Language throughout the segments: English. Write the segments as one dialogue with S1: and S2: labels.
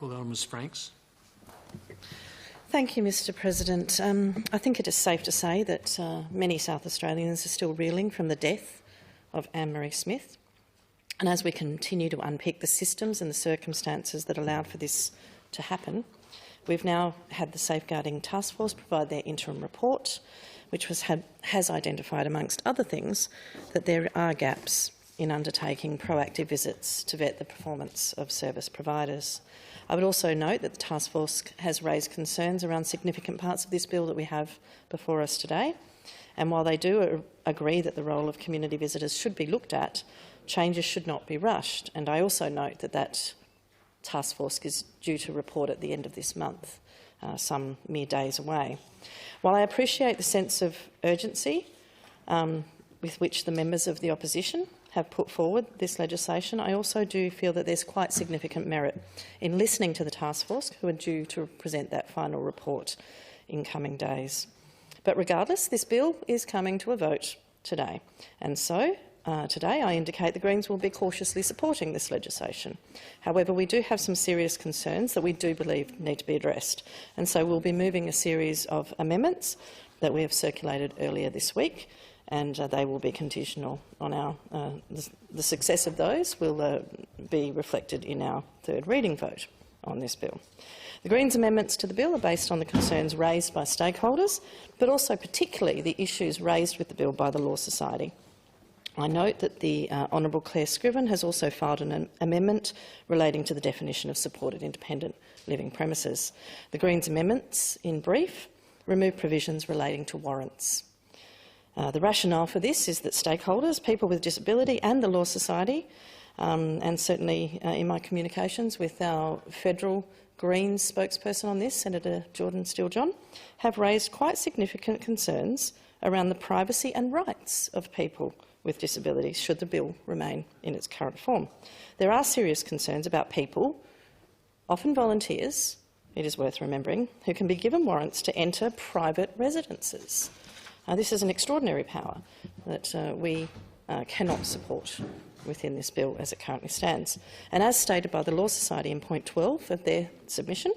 S1: Well, Ms. Franks.
S2: Thank you, Mr President. I think it is safe to say that many South Australians are still reeling from the death of Anne-Marie Smith. And as we continue to unpick the systems and the circumstances that allowed for this to happen, we've now had the Safeguarding Taskforce provide their interim report, which has identified, amongst other things, that there are gaps in undertaking proactive visits to vet the performance of service providers. I would also note that the Taskforce has raised concerns around significant parts of this bill that we have before us today. And while they do agree that the role of community visitors should be looked at, changes should not be rushed. And I also note that that Taskforce is due to report at the end of this month, some mere days away. While I appreciate the sense of urgency with which the members of the opposition have put forward this legislation, I also do feel that there's quite significant merit in listening to the Taskforce, who are due to present that final report in coming days. But regardless, this bill is coming to a vote today, and so today I indicate the Greens will be cautiously supporting this legislation. However, we do have some serious concerns that we do believe need to be addressed, and so we'll be moving a series of amendments that we have circulated earlier this week, and they will be conditional on our the success of those will be reflected in our third reading vote on this bill. The Greens' amendments to the bill are based on the concerns raised by stakeholders, but also particularly the issues raised with the bill by the Law Society. I note that the Honourable Claire Scriven has also filed an amendment relating to the definition of supported independent living premises. The Greens' amendments, in brief, remove provisions relating to warrants. The rationale for this is that stakeholders, people with disability and the Law Society, and certainly in my communications with our federal Greens spokesperson on this, Senator Jordan Steele-John, have raised quite significant concerns around the privacy and rights of people with disabilities should the bill remain in its current form. There are serious concerns about people, often volunteers, it is worth remembering, who can be given warrants to enter private residences. This is an extraordinary power that we cannot support within this bill as it currently stands. And as stated by the Law Society in point 12 of their submission,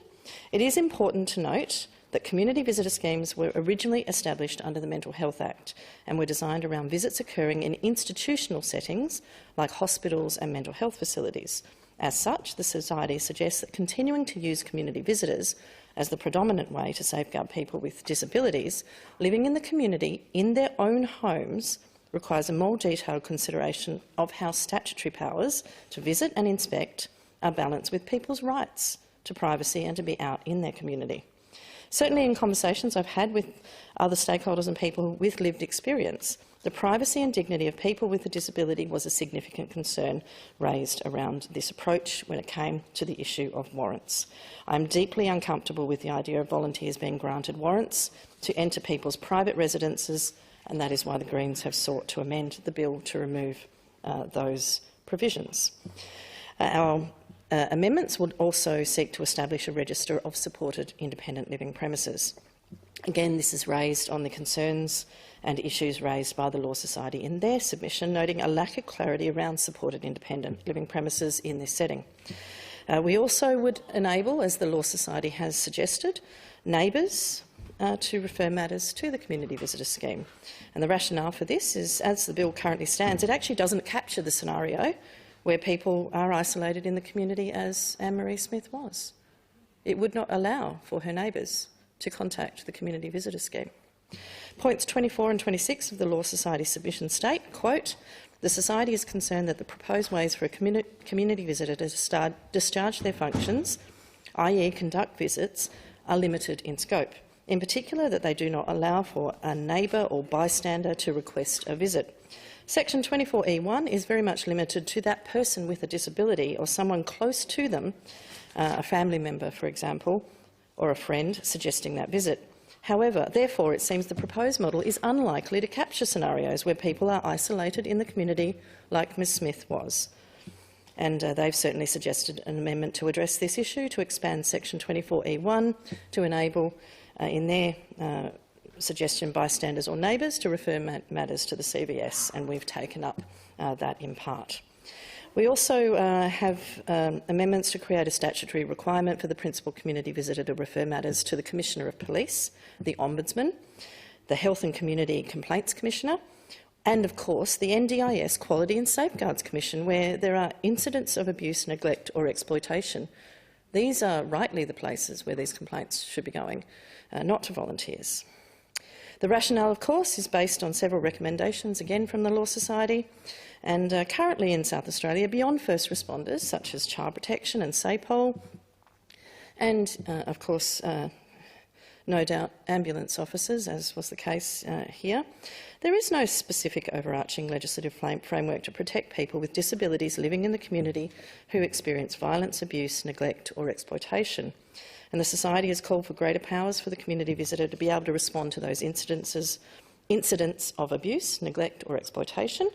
S2: it is important to note that community visitor schemes were originally established under the Mental Health Act and were designed around visits occurring in institutional settings like hospitals and mental health facilities. As such, the Society suggests that continuing to use community visitors as the predominant way to safeguard people with disabilities living in the community in their own homes requires a more detailed consideration of how statutory powers to visit and inspect are balanced with people's rights to privacy and to be out in their community. Certainly in conversations I've had with other stakeholders and people with lived experience, the privacy and dignity of people with a disability was a significant concern raised around this approach when it came to the issue of warrants. I'm deeply uncomfortable with the idea of volunteers being granted warrants to enter people's private residences, and that is why the Greens have sought to amend the bill to remove those provisions. Our amendments would also seek to establish a register of supported independent living premises. Again, this is raised on the concerns and issues raised by the Law Society in their submission, noting a lack of clarity around supported independent living premises in this setting. We also would enable, as the Law Society has suggested, neighbours to refer matters to the community visitor scheme. And the rationale for this is, as the bill currently stands, it actually doesn't capture the scenario where people are isolated in the community as Anne-Marie Smith was. It would not allow for her neighbours to contact the community visitor scheme. Points 24 and 26 of the Law Society submission state, quote, "The Society is concerned that the proposed ways for a community visitor to discharge their functions, i.e. conduct visits, are limited in scope. In particular, that they do not allow for a neighbour or bystander to request a visit. Section 24E1 is very much limited to that person with a disability or someone close to them, a family member, for example, or a friend suggesting that visit. However, therefore, it seems the proposed model is unlikely to capture scenarios where people are isolated in the community like Ms Smith was." And they've certainly suggested an amendment to address this issue, to expand section 24E1 to enable, in their suggestion, bystanders or neighbours to refer matters to the CVS, and we've taken up that in part. We also have amendments to create a statutory requirement for the principal community visitor to refer matters to the Commissioner of Police, the Ombudsman, the Health and Community Complaints Commissioner, and, of course, the NDIS Quality and Safeguards Commission, where there are incidents of abuse, neglect or exploitation. These are rightly the places where these complaints should be going, not to volunteers. The rationale, of course, is based on several recommendations, again from the Law Society, and currently in South Australia, beyond first responders, such as Child Protection and SAPOL, and, of course, no doubt ambulance officers, as was the case here, there is no specific overarching legislative framework to protect people with disabilities living in the community who experience violence, abuse, neglect or exploitation. And the Society has called for greater powers for the community visitor to be able to respond to those incidents of abuse, neglect or exploitation,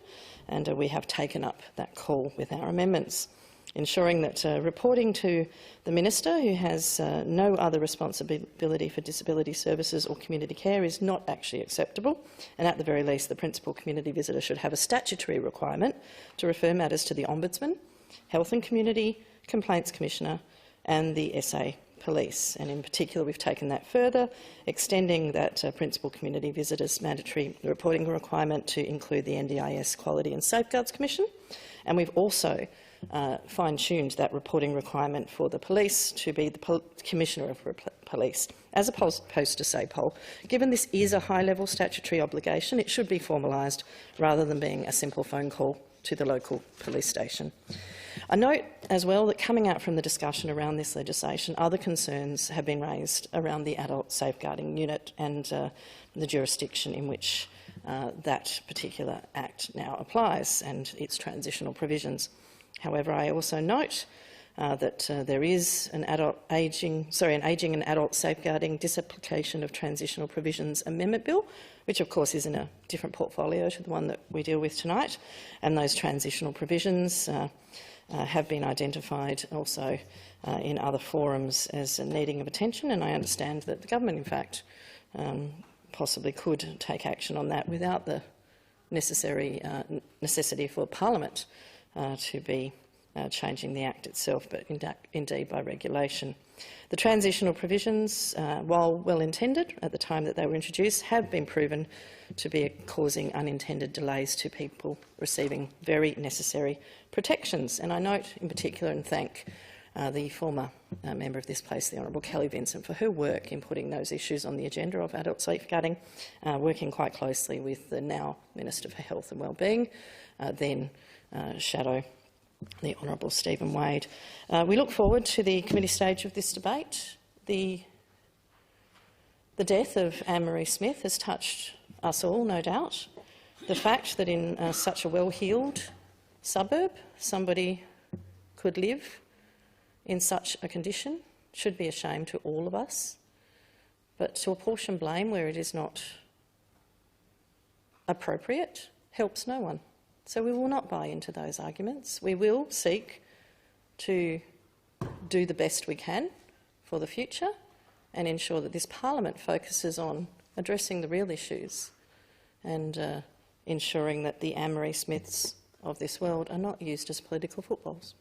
S2: and we have taken up that call with our amendments, ensuring that reporting to the Minister, who has no other responsibility for disability services or community care, is not actually acceptable, and at the very least the principal community visitor should have a statutory requirement to refer matters to the Ombudsman, Health and Community Complaints Commissioner and the SA Police. And in particular, we've taken that further, extending that principal community visitors mandatory reporting requirement to include the NDIS Quality and Safeguards Commission. And we've also fine-tuned that reporting requirement for the police to be the Commissioner of Police, as opposed to SAPOL. Given this is a high-level statutory obligation, it should be formalised rather than being a simple phone call to the local police station. I note as well that coming out from the discussion around this legislation, other concerns have been raised around the Adult Safeguarding Unit and the jurisdiction in which that particular Act now applies and its transitional provisions. However, I also note that there is an Ageing and Adult Safeguarding Disapplication of Transitional Provisions Amendment Bill, which of course is in a different portfolio to the one that we deal with tonight, and those transitional provisions have been identified also in other forums as needing of attention, and I understand that the government, in fact, possibly could take action on that without the necessary necessity for Parliament to be changing the Act itself, but indeed by regulation. The transitional provisions, while well-intended at the time that they were introduced, have been proven to be causing unintended delays to people receiving very necessary protections. And I note in particular and thank the former member of this place, the Honourable Kelly Vincent, for her work in putting those issues on the agenda of adult safeguarding, working quite closely with the now Minister for Health and Wellbeing, then Shadow, the Honourable Stephen Wade. We look forward to the committee stage of this debate. The death of Anne-Marie Smith has touched us all, no doubt. The fact that in such a well-heeled suburb somebody could live in such a condition should be a shame to all of us. But to apportion blame where it is not appropriate helps no one. So we will not buy into those arguments. We will seek to do the best we can for the future and ensure that this Parliament focuses on addressing the real issues and ensuring that the Anne-Marie Smiths of this world are not used as political footballs.